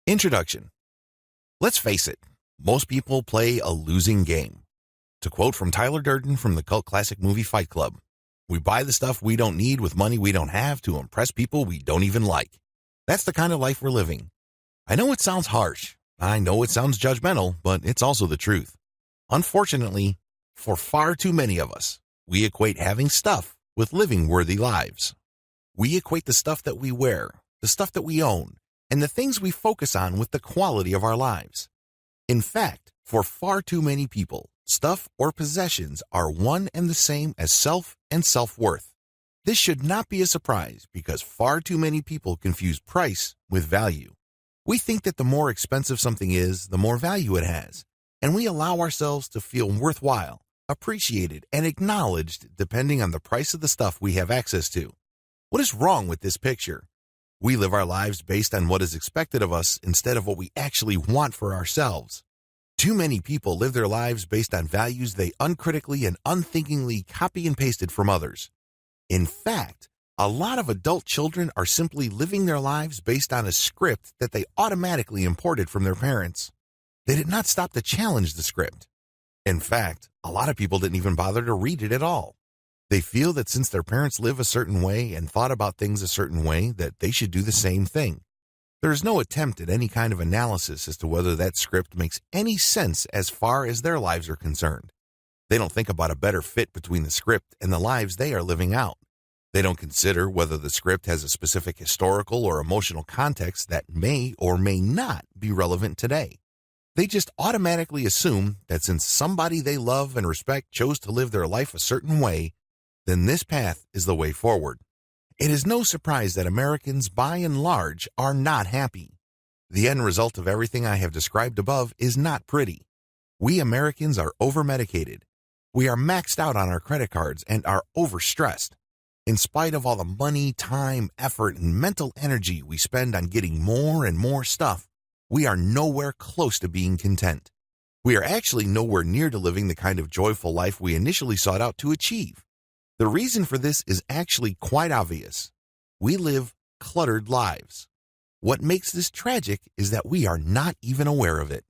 Introduction. Let's face it, most people play a losing game. To quote from Tyler Durden from the cult classic movie Fight Club, we buy the stuff we don't need with money we don't have to impress people we don't even like. That's the kind of life we're living. I know it sounds harsh. I know it sounds judgmental, but it's also the truth. Unfortunately, for far too many of us, we equate having stuff with living worthy lives. We equate the stuff that we wear, the stuff that we own, and the things we focus on with the quality of our lives. In fact, for far too many people, stuff or possessions are one and the same as self and self-worth. This should not be a surprise because far too many people confuse price with value. We think that the more expensive something is, the more value it has, and we allow ourselves to feel worthwhile, appreciated, and acknowledged depending on the price of the stuff we have access to. What is wrong with this picture? We live our lives based on what is expected of us instead of what we actually want for ourselves. Too many people live their lives based on values they uncritically and unthinkingly copy and pasted from others. In fact, a lot of adult children are simply living their lives based on a script that they automatically imported from their parents. They did not stop to challenge the script. In fact, a lot of people didn't even bother to read it at all. They feel that since their parents live a certain way and thought about things a certain way, that they should do the same thing. There is no attempt at any kind of analysis as to whether that script makes any sense as far as their lives are concerned. They don't think about a better fit between the script and the lives they are living out. They don't consider whether the script has a specific historical or emotional context that may or may not be relevant today. They just automatically assume that since somebody they love and respect chose to live their life a certain way, then this path is the way forward. It is no surprise that Americans, by and large, are not happy. The end result of everything I have described above is not pretty. We Americans are over-medicated. We are maxed out on our credit cards and are overstressed. In spite of all the money, time, effort, and mental energy we spend on getting more and more stuff, we are nowhere close to being content. We are actually nowhere near to living the kind of joyful life we initially sought out to achieve. The reason for this is actually quite obvious. We live cluttered lives. What makes this tragic is that we are not even aware of it.